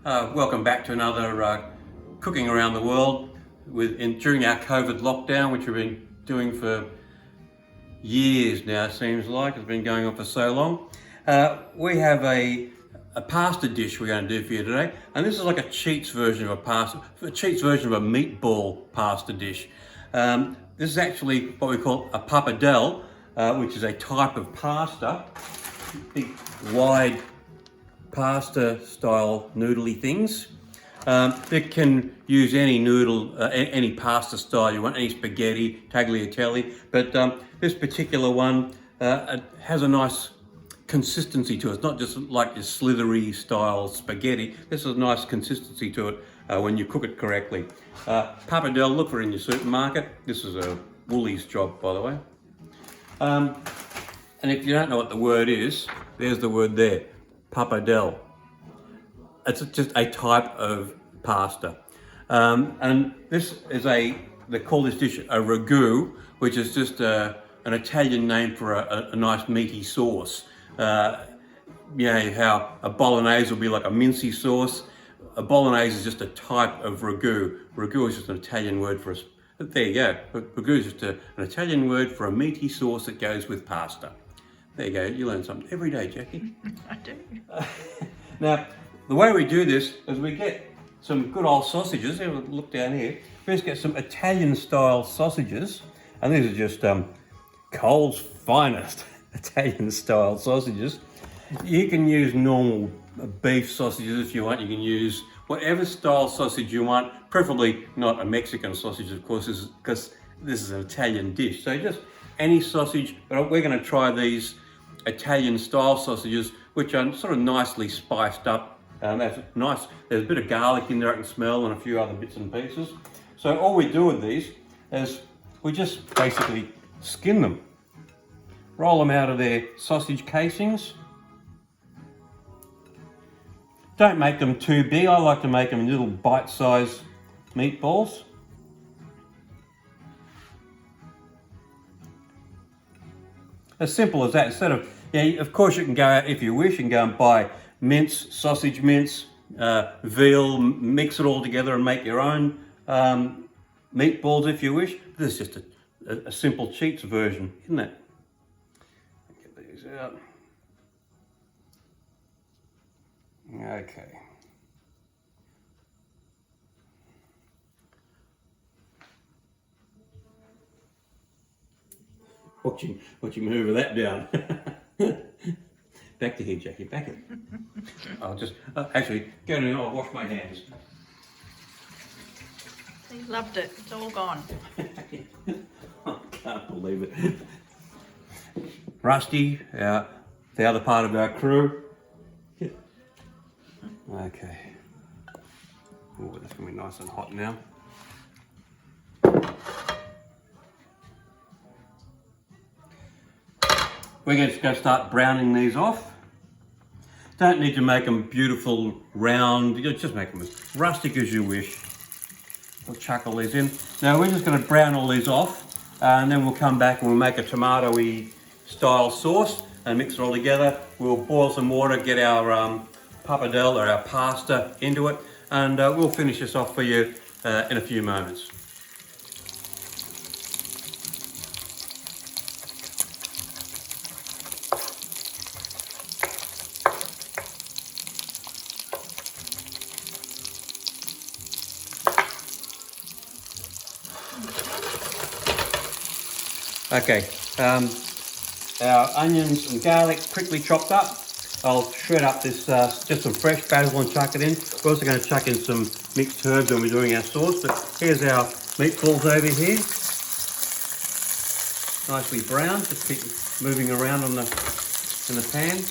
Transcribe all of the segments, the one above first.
Welcome back to another cooking around the world during our COVID lockdown, which we've been doing for years now. It seems like it's been going on for so long. We have a pasta dish we're going to do for you today, and this is like a cheats version of a cheats version of a meatball pasta dish. This is actually what we call a pappardelle, which is a type of pasta, big wide pasta style noodly things. It can use any noodle, any pasta style you want, any spaghetti, tagliatelle, but this particular one has a nice consistency to it. It's not just like your slithery style spaghetti. This is a nice consistency to it when you cook it correctly. Pappardelle, look for it in your supermarket. This is a Woolies job, by the way. And if you don't know what the word is, there's the word there. Pappardelle. It's just a type of pasta. And this is they call this dish a ragu, which is just an Italian name for a nice meaty sauce. You know how a bolognese will be like a mincy sauce. A bolognese is just a type of ragu. Ragu is just an Italian word for there you go. Ragu is just an Italian word for a meaty sauce that goes with pasta. There you go, you learn something every day, Jackie. I do. Now, the way we do this is we get some good old sausages. Look down here. We just get some Italian style sausages, and these are just Cole's finest Italian style sausages. You can use normal beef sausages if you want. You can use whatever style sausage you want, preferably not a Mexican sausage, of course, because this is an Italian dish. So just any sausage, but we're going to try these Italian style sausages, which are sort of nicely spiced up. That's nice. There's a bit of garlic in there I can smell, and a few other bits and pieces. So all we do with these is we just basically skin them, roll them out of their sausage casings. Don't make them too big. I like to make them little bite-sized meatballs. As simple as that. Instead of, of course you can go out, if you wish, and go and buy mince, sausage mince, veal, mix it all together and make your own meatballs if you wish. This is just a simple cheats version, isn't it? Get these out. Okay. Watch you move that down. Back to here, Jackie, back it. I'll just, actually, go in and I'll wash my hands. He loved it, it's all gone. I can't believe it. Rusty, the other part of our crew. Okay. Oh, that's gonna be nice and hot now. We're just going to start browning these off. Don't need to make them beautiful, round. You just make them as rustic as you wish. We'll chuck all these in. Now we're just going to brown all these off, and then we'll come back and we'll make a tomato-y style sauce and mix it all together. We'll boil some water, get our pappardelle or our pasta into it, and we'll finish this off for you in a few moments. Okay, our onions and garlic quickly chopped up. I'll shred up this, just some fresh basil and chuck it in. We're also going to chuck in some mixed herbs when we're doing our sauce, but here's our meatballs over here. Nicely browned, just keep moving around in the pan.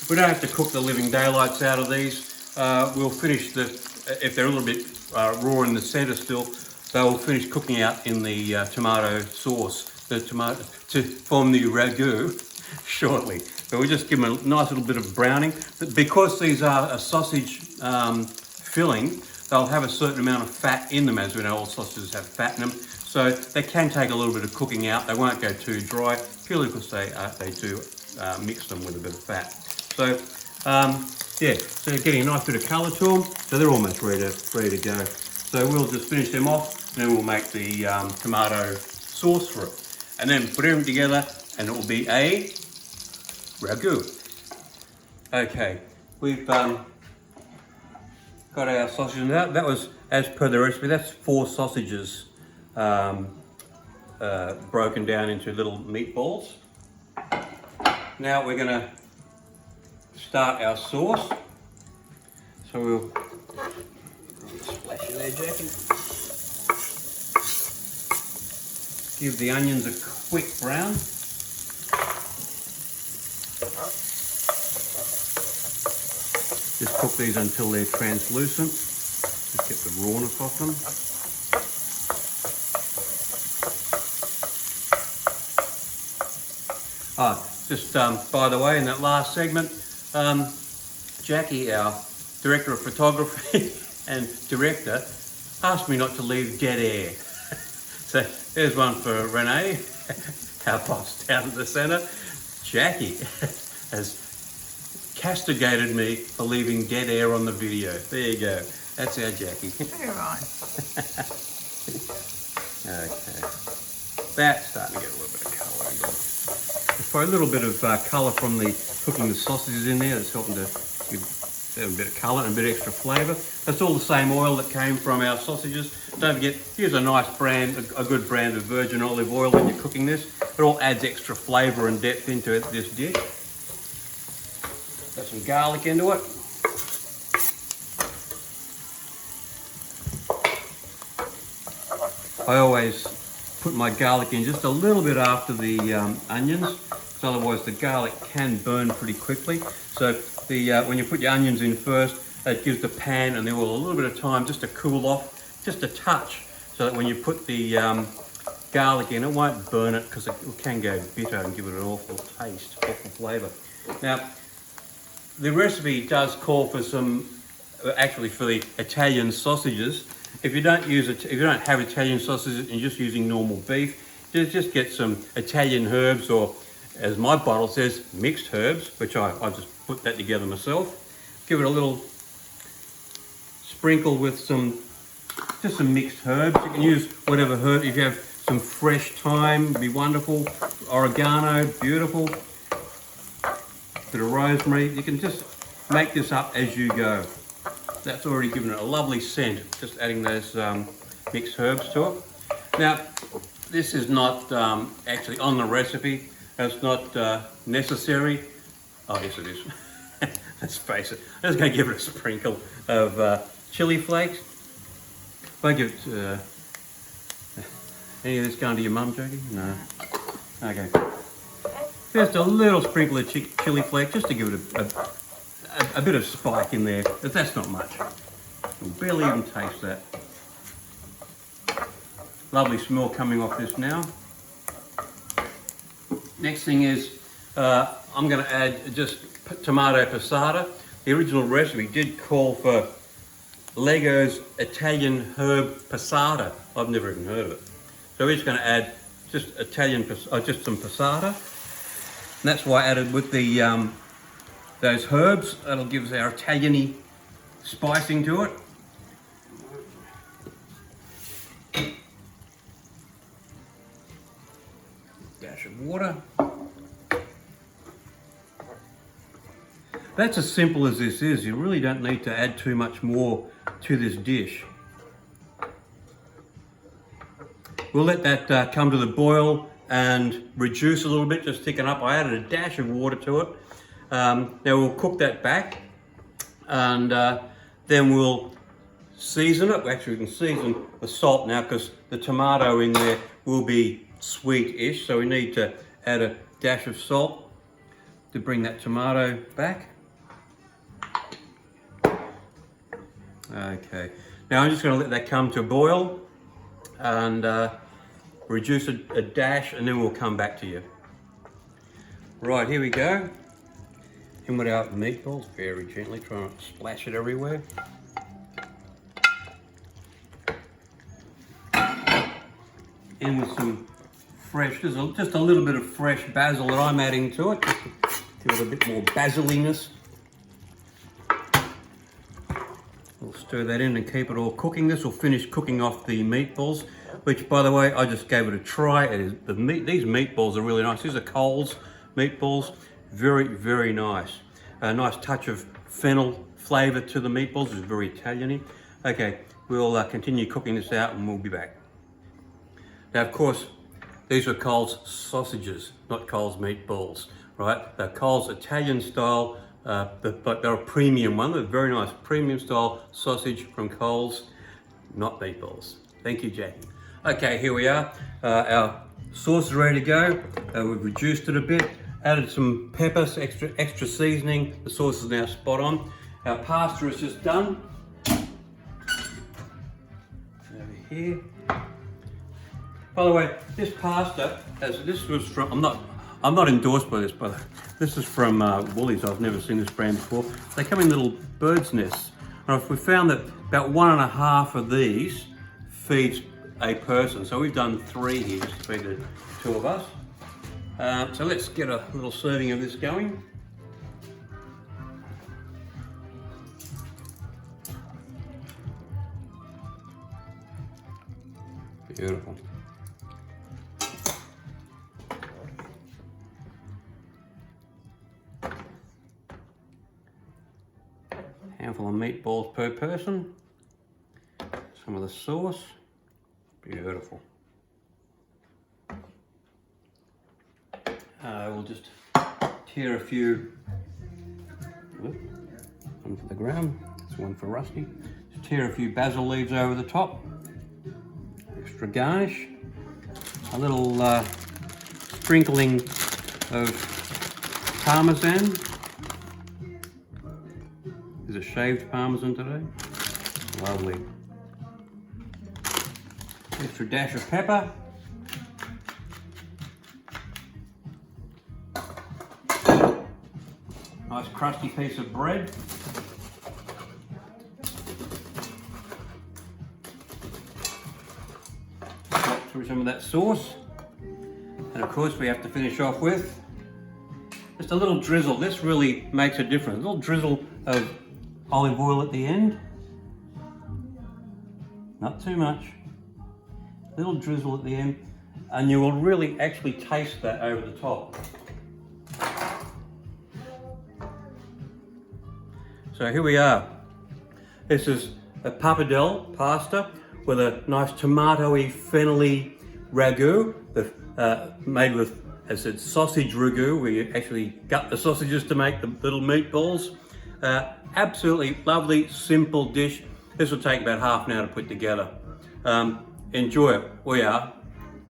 We don't have to cook the living daylights out of these. We'll finish if they're a little bit raw in the center still, they'll finish cooking out in the tomato sauce. To form the ragu shortly. But we'll just give them a nice little bit of browning. But because these are a sausage filling, they'll have a certain amount of fat in them, as we know all sausages have fat in them. So they can take a little bit of cooking out. They won't go too dry, purely because they do mix them with a bit of fat. So Yeah, so they're getting a nice bit of colour to them, so they're almost ready to go. So we'll just finish them off, and then we'll make the tomato sauce for it. And then put everything together, and it will be a ragu. Okay, we've got our sausages out. That was, as per the recipe, that's 4 sausages broken down into little meatballs. Now we're going to start our sauce. So we'll splash it there, Jackie. Give the onions a quick brown. Just cook these until they're translucent. Just get the rawness off them. Just by the way, in that last segment, Jackie, our director of photography and director, asked me not to leave dead air. So there's one for Renee, our boss down in the centre. Jackie has castigated me for leaving dead air on the video. There you go. That's our Jackie. Very right. Okay. That's starting to get a little bit of colour again. There's probably a little bit of colour from the cooking the sausages in there. That's helping to give a bit of colour and a bit of extra flavour. That's all the same oil that came from our sausages. Don't forget, use a nice brand, a good brand of virgin olive oil when you're cooking this. It all adds extra flavour and depth into this dish. Got some garlic into it. I always put my garlic in just a little bit after the onions, because otherwise the garlic can burn pretty quickly. So when you put your onions in first, it gives the pan and the oil a little bit of time just to cool off, just a touch, so that when you put the garlic in, it won't burn it, because it can go bitter and give it an awful taste, awful flavour. Now, the recipe does call for some, actually for the Italian sausages. If you don't have Italian sausages and you're just using normal beef, just get some Italian herbs, or as my bottle says, mixed herbs, which I just put that together myself. Give it a little sprinkle with just some mixed herbs. You can use whatever herb. If you have some fresh thyme, it'd be wonderful. Oregano, beautiful. Bit of rosemary. You can just make this up as you go. That's already given it a lovely scent, just adding those mixed herbs to it. Now, this is not actually on the recipe. It's not necessary. Oh, yes it is. Let's face it. I'm just going to give it a sprinkle of chilli flakes. If I give it, any of this going to your mum, Jackie? No. Okay. Just a little sprinkle of chilli flakes, just to give it a bit of spike in there, but that's not much. You'll barely even taste that. Lovely smell coming off this now. Next thing is, I'm going to add just tomato passata. The original recipe did call for Lego's Italian herb passata. I've never even heard of it. So we're just going to add just just some passata. And that's why I added with the those herbs. That'll give us our Italian-y spicing to it. Dash of water. That's as simple as this is. You really don't need to add too much more to this dish. We'll let that come to the boil and reduce a little bit, just thicken up. I added a dash of water to it. Now we'll cook that back, and then we'll season it. Actually, we can season the salt now, because the tomato in there will be sweet-ish, so we need to add a dash of salt to bring that tomato back. Okay, now I'm just going to let that come to a boil and reduce a dash, and then we'll come back to you. Right, here we go. In with our meatballs, very gently, try not to splash it everywhere. In with some fresh, just a little bit of fresh basil that I'm adding to it, just to give it a bit more basiliness. We'll stir that in and keep it all cooking. This will finish cooking off the meatballs, which, by the way, I just gave it a try. These meatballs are really nice. These are Coles meatballs. Very, very nice. A nice touch of fennel flavour to the meatballs. It's very Italian-y. Okay, we'll continue cooking this out and we'll be back. Now, of course, these are Coles sausages, not Coles meatballs, right? They're Coles Italian style, but they're a premium one. They're a very nice premium style sausage from Coles, not meatballs. Thank you, Jackie. Okay, here we are. Our sauce is ready to go. We've reduced it a bit, added some peppers, extra seasoning. The sauce is now spot on. Our pasta is just done. Over here. By the way, this pasta, this was from, I'm not endorsed by this, but this is from Woolies. I've never seen this brand before. They come in little bird's nests. And we found that about 1.5 of these feeds a person. So we've done 3 here to feed the 2 of us. So let's get a little serving of this going. Beautiful. Handful of meatballs per person. Some of the sauce. Beautiful. We'll just tear a few. One for the ground. This one for Rusty. Just tear a few basil leaves over the top. Extra garnish. A little sprinkling of Parmesan. Is it shaved Parmesan today? Lovely. Extra dash of pepper. Nice crusty piece of bread. Drop through some of that sauce. And of course we have to finish off with just a little drizzle. This really makes a difference. A little drizzle of olive oil at the end. Not too much. A little drizzle at the end. And you will really actually taste that over the top. So here we are. This is a Pappardelle pasta with a nice tomato-y, fennel-y ragu, made with, as I said, sausage ragu. We actually gut the sausages to make the little meatballs. Absolutely lovely, simple dish. This will take about half an hour to put together. Enjoy it. We are